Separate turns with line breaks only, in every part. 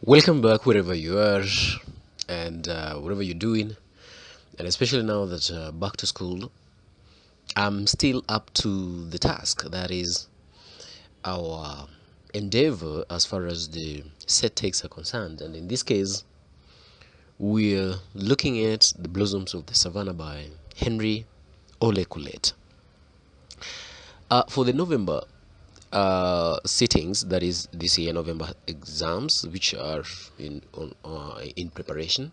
Welcome back wherever you are and whatever you're doing, and especially now that back to school. I'm still up to the task that is our endeavor as far as the set takes are concerned, and in this case we're looking at The Blossoms of the Savannah by Henry Ole Kaelo. For the November sittings, that is this year November exams, which are in preparation,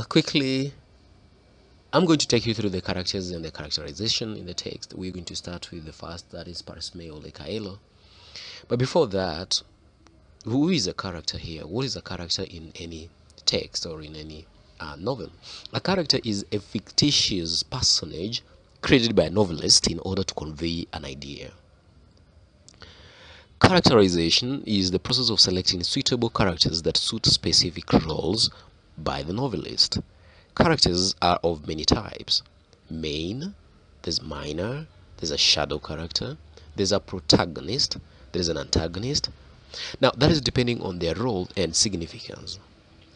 quickly I'm going to take you through the characters and the characterization in the text. We're going to start with the first, that is Parsimei Ole Kaelo. But before that, who is a character here? What is a character in any text or in any novel? A character is a fictitious personage created by a novelist in order to convey an idea. Characterization is the process of selecting suitable characters that suit specific roles by the novelist. Characters are of many types. Main, there's minor, there's a shadow character, there's a protagonist, there's an antagonist. Now that is depending on their role and significance.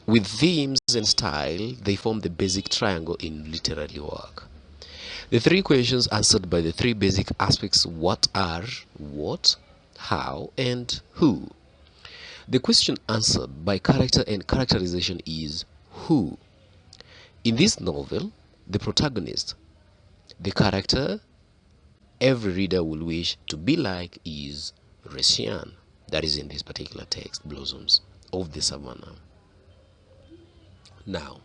With themes and style, they form the basic triangle in literary work. The three questions answered by the three basic aspects: what are, what, how, and who. The question answered by character and characterization is who. In this novel, the protagonist, the character every reader will wish to be like, is Resian. That is in this particular text, Blossoms of the Savannah. Now,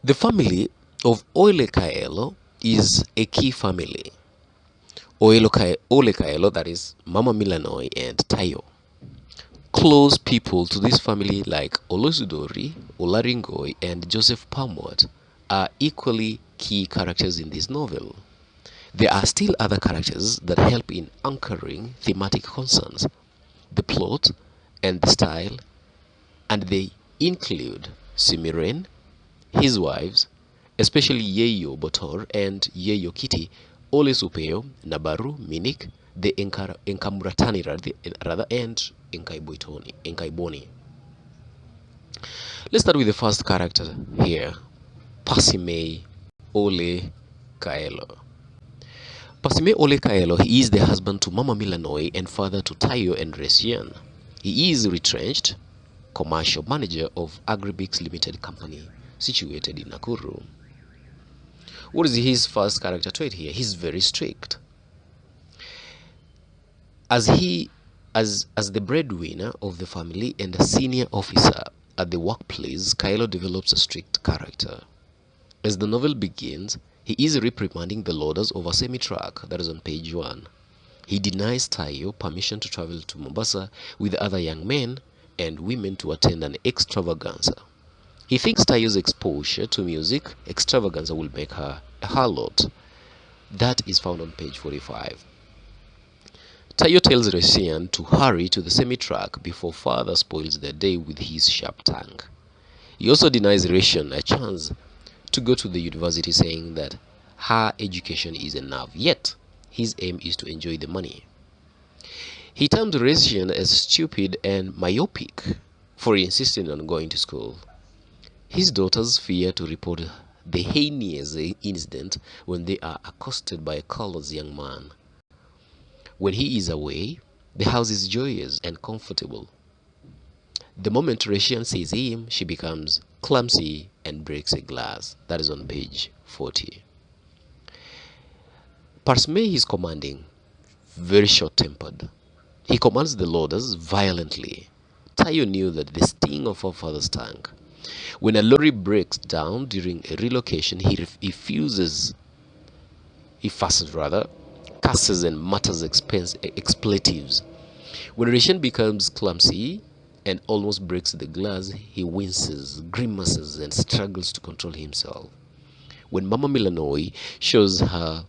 the family of Ole Kaelo is a key family. Ole Kaelo, that is Mama Milanoi and Taiyo. Close people to this family like Olosudori, Olaringoi, and Joseph Palmwat are equally key characters in this novel. There are still other characters that help in anchoring thematic concerns, the plot, and the style, and they include Simiren, his wives, especially Yeiyo-Botorr and Yeiyo-Kitty, Ole Supeo, Nabaru, Minik, the Enkamuratani rather, and Enkaiboni. Let's start with the first character here, Parsimei Ole Kaelo. Parsimei Ole Kaelo, he is the husband to Mama Milanoi and father to Taiyo and Resian. He is retrenched commercial manager of Agribix Limited Company situated in Nakuru. What is his first character trait here? He's very strict. As the breadwinner of the family and a senior officer at the workplace, Kaelo develops a strict character. As the novel begins, he is reprimanding the loaders of a semi-truck, that is on page 1. He denies Taiyo permission to travel to Mombasa with other young men and women to attend an extravaganza. He thinks Taiyo's exposure to music extravaganza will make her a harlot. That is found on page 45. Taiyo tells Resian to hurry to the semi-truck before father spoils their day with his sharp tongue. He also denies Resian a chance to go to the university, saying that her education is enough, yet his aim is to enjoy the money. He termed Resian as stupid and myopic for insisting on going to school. His daughters fear to report the heinous incident when they are accosted by a callous young man. When he is away, the house is joyous and comfortable. The moment Resian sees him, she becomes clumsy and breaks a glass. That is on page 40. Parsimei is commanding, very short-tempered. He commands the loaders violently. Taiyo knew that the sting of her father's tongue. When a lorry breaks down during a relocation, he curses and mutters expletives. When Resian becomes clumsy and almost breaks the glass, he winces, grimaces, and struggles to control himself. When Mama Milanoi shows her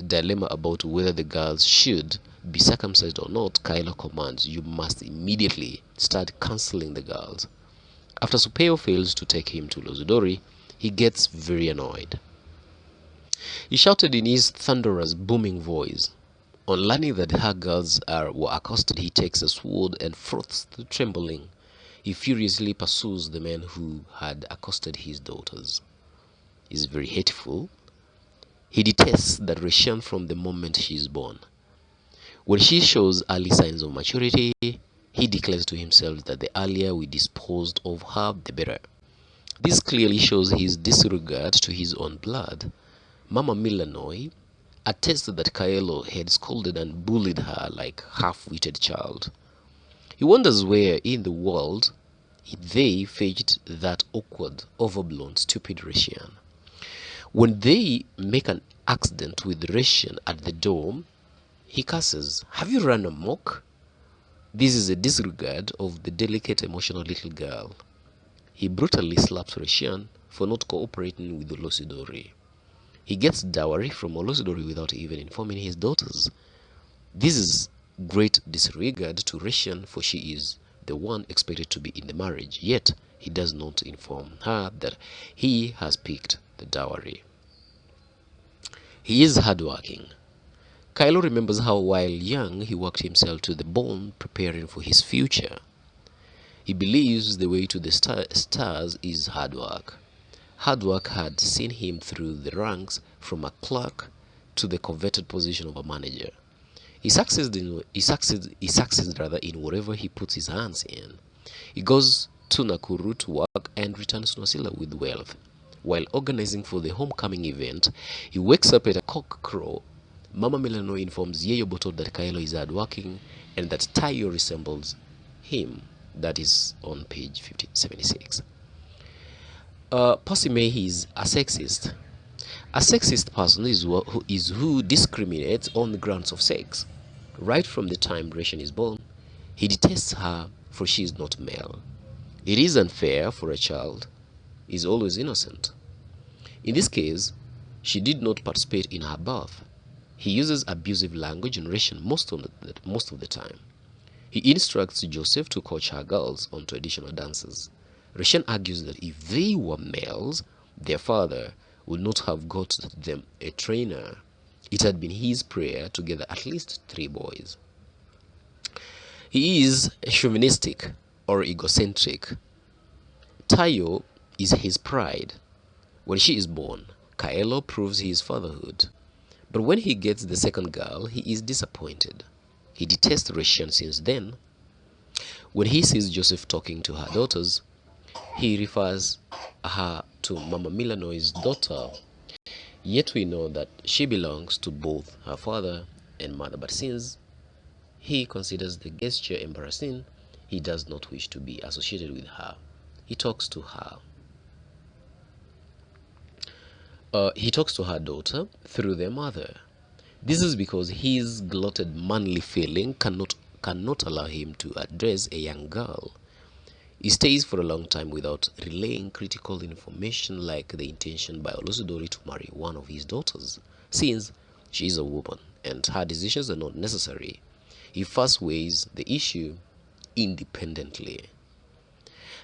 dilemma about whether the girls should be circumcised or not, Kaelo commands, "You must immediately start counseling the girls." After Supeo fails to take him to Lozudori, he gets very annoyed. He shouted in his thunderous, booming voice, On learning that her girls were accosted, he takes a sword and froths to trembling. He furiously pursues the men who had accosted his daughters. He is very hateful. He detests that Resian from the moment she is born. When she shows early signs of maturity, he declares to himself that the earlier we disposed of her, the better. This clearly shows his disregard to his own blood. Mama Milanoi attests that Kaelo had scolded and bullied her like a half-witted child. He wonders where in the world they fetched that awkward, overblown, stupid Resian. When they make an accident with Resian at the door, he curses, "Have you run amok?" This is a disregard of the delicate, emotional little girl. He brutally slaps Resian for not cooperating with Olosidori. He gets dowry from Olosidori without even informing his daughters. This is great disregard to Resian, for she is the one expected to be in the marriage, yet he does not inform her that he has picked the dowry. He is hardworking. Kaelo remembers how while young he worked himself to the bone preparing for his future. He believes the way to the stars is hard work. Hard work had seen him through the ranks from a clerk to the coveted position of a manager. He succeeds in whatever he puts his hands in. He goes to Nakuru to work and returns to Nasila with wealth. While organizing for the homecoming event, he wakes up at a cock crow. Mama Milanoi informs Yeiyo-Botorr that Kaelo is hardworking and that Taiyo resembles him. That is on page 76. Parsimei is a sexist. A sexist person is who discriminates on the grounds of sex. Right from the time Resian is born, he detests her for she is not male. It is unfair for a child is always innocent. In this case, she did not participate in her birth. He uses abusive language in Resian most of the time. He instructs Joseph to coach her girls on traditional dances. Resian argues that if they were males, their father would not have got them a trainer. It had been his prayer to gather at least 3 boys. He is chauvinistic or egocentric. Taiyo is his pride. When she is born, Kaelo proves his fatherhood. But when he gets the second girl, he is disappointed. He detests Resian since then. When he sees Joseph talking to her daughters, he refers her to Mama Milanoi's daughter. Yet we know that she belongs to both her father and mother. But since he considers the gesture embarrassing, he does not wish to be associated with her. He talks to her. He talks to her daughter through their mother. This is because his glutted manly feeling cannot allow him to address a young girl. He stays for a long time without relaying critical information like the intention by Olosidori to marry one of his daughters, since she is a woman and her decisions are not necessary. He first weighs the issue independently.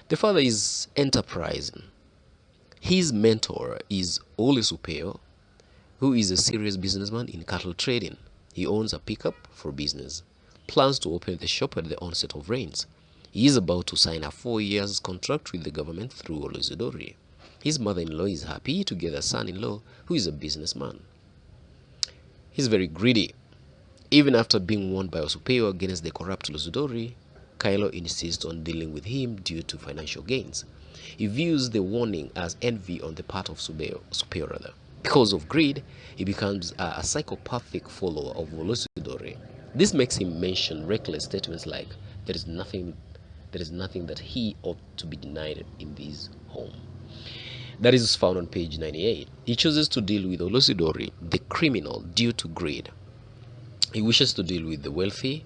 The father is enterprising. His mentor is Ole Kaelo, who is a serious businessman in cattle trading. He owns a pickup for business, plans to open the shop at the onset of rains. He is about to sign a 4-year contract with the government through Olosidori. His mother-in-law is happy to get a son-in-law who is a businessman. He's very greedy. Even after being warned by Osupeo against the corrupt Olosidori, Kaelo insists on dealing with him due to financial gains. He views the warning as envy on the part of Supeo. Because of greed, he becomes a psychopathic follower of Olosidori. This makes him mention reckless statements like, there is nothing that he ought to be denied in this home. That is found on page 98. He chooses to deal with Olosidori, the criminal, due to greed. He wishes to deal with the wealthy.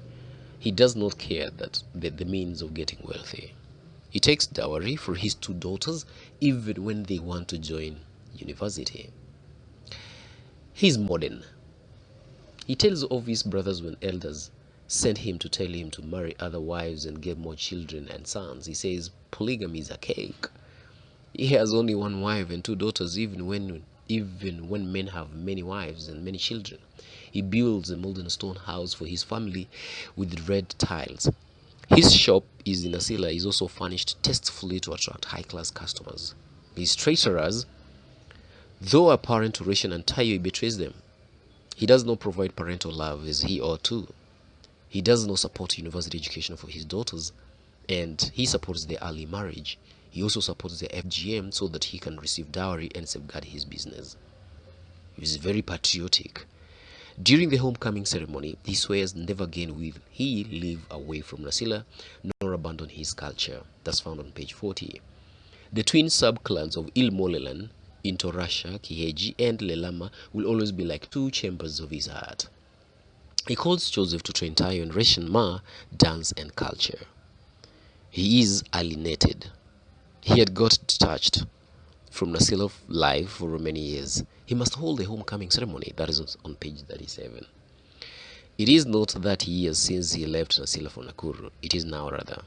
He does not care that the means of getting wealthy. He takes dowry for his 2 daughters even when they want to join university. He's modern. He tells of his brothers when elders sent him to tell him to marry other wives and get more children and sons. He says polygamy is a cake. He has only 1 wife and 2 daughters even when even when men have many wives and many children. He builds a modern stone house for his family with red tiles. His shop is in Nasila is also furnished tastefully to attract high-class customers. His traitorers, though apparent to Resian and Taiyo, he betrays them. He does not provide parental love as he ought to. He does not support university education for his daughters, and he supports their early marriage. He also supports the FGM so that he can receive dowry and safeguard his business. He is very patriotic. During the homecoming ceremony, he swears never again will he live away from Nasila nor abandon his culture. That's found on page 40. The twin sub-clans of Ilmolelan, Intorasha, Kiheji, and Lelama will always be like two chambers of his heart. He calls Joseph to train Taiyo and Resian Ma, dance and culture. He is alienated. He had got detached from Nasila life for many years. He must hold a homecoming ceremony. That is on page 37. It is not that he years since he left Nasila for Nakuru. It is now rather.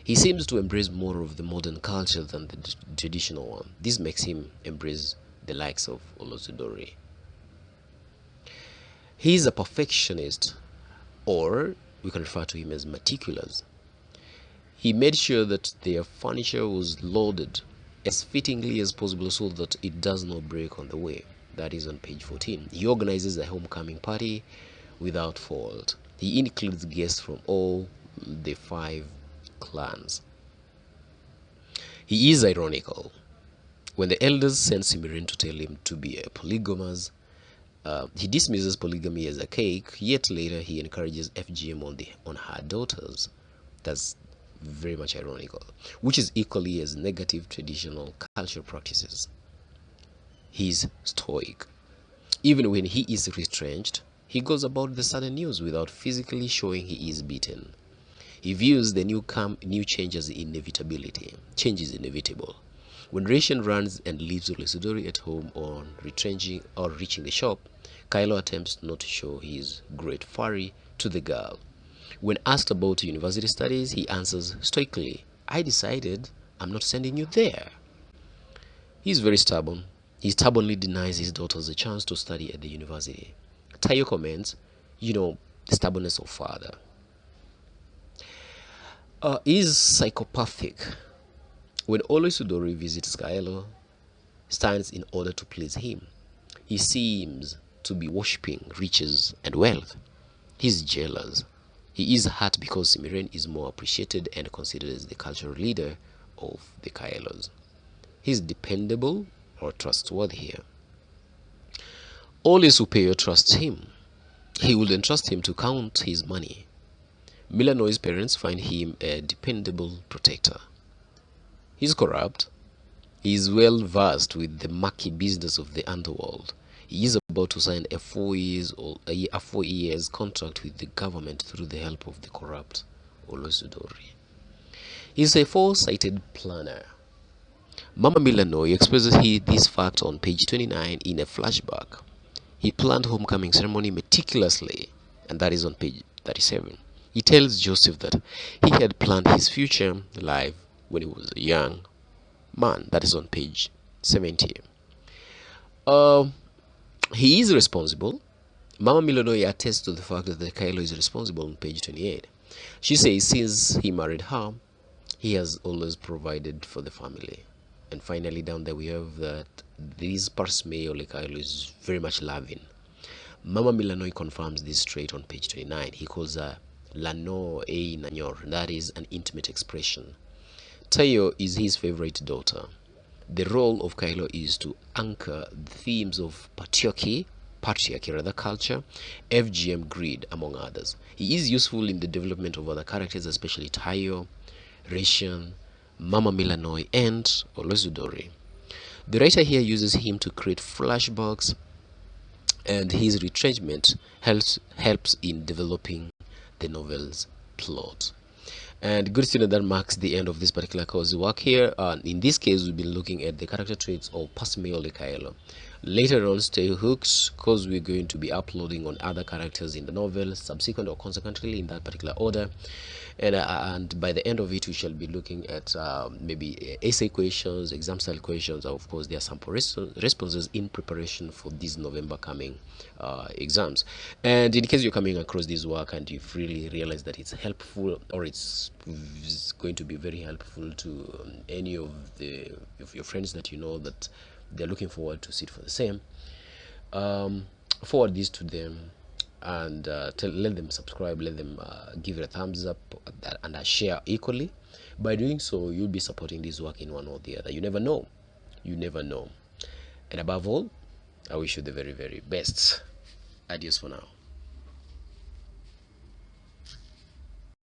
He seems to embrace more of the modern culture than the traditional one. This makes him embrace the likes of Olosudori. He is a perfectionist, or we can refer to him as meticulous. He made sure that their furniture was loaded as fittingly as possible so that it does not break on the way. That is on page 14. He organizes a homecoming party without fault. He includes guests from all the 5 clans. He is ironical. When the elders send Simirin to tell him to be a polygamous, he dismisses polygamy as a cake, yet later he encourages FGM on her daughters. That's very much ironical, which is equally as negative traditional cultural practices. He is stoic. Even when he is retrenched, he goes about the sudden news without physically showing he is beaten. He views the new change as inevitability. Change is inevitable. When Resian runs and leaves Olesudori at home on retrenching or reaching the shop, Kaelo attempts not to show his great fury to the girl. When asked about university studies, he answers stoically, "I decided I'm not sending you there." He is very stubborn. He stubbornly denies his daughters a chance to study at the university. Taiyo comments, the stubbornness of father. He is psychopathic. When Olesudori visits Kaelo, stands in order to please him. He seems to be worshipping riches and wealth. He is jealous. He is hurt because Simiren is more appreciated and considered as the cultural leader of the Kaelos. He is dependable or trustworthy here. Ole Superior trusts him. He will entrust him to count his money. Milanoi's parents find him a dependable protector. He is corrupt. He is well versed with the murky business of the underworld. He is about to sign a 4 years contract with the government through the help of the corrupt Olosudori. He is a foresighted planner. Mama Milanoi expresses this fact on page 29 in a flashback. He planned homecoming ceremony meticulously, and that is on page 37. He tells Joseph that he had planned his future life when he was a young man. That is on page 70. He is responsible. Mama Milanoi attests to the fact that the Kaelo is responsible on page 28. She says since he married her, he has always provided for the family. And finally, down there we have that this Parsimei Ole Kaelo is very much loving. Mama Milanoi confirms this trait on page 29. He calls her Lano E Nanyor. That is an intimate expression. Taiyo is his favorite daughter. The role of Kaelo is to anchor the themes of patriarchy culture, FGM, greed, among others. He is useful in the development of other characters, especially Taiyo, Resian, Mama Milanoi, and Olesudori. The writer here uses him to create flashbacks, and his retrenchment helps in developing the novel's plot. And good student, that marks the end of this particular course work here. In this case, we've been looking at the character traits of Parsimei Ole Kaelo. Later on, stay hooked because we're going to be uploading on other characters in the novel, subsequent or consequently in that particular order. And by the end of it, we shall be looking at maybe essay questions, exam style questions. Of course, there are sample responses in preparation for these November coming exams. And in case you're coming across this work and you've really realized that it's helpful, or it's going to be very helpful to any of your friends that you know that they're looking forward to sit for the same, forward this to them, and let them subscribe, let them give it a thumbs up and a share equally. By doing so, you'll be supporting this work in one or the other. You never know. You never know. And above all, I wish you the very, very best. Adios for now.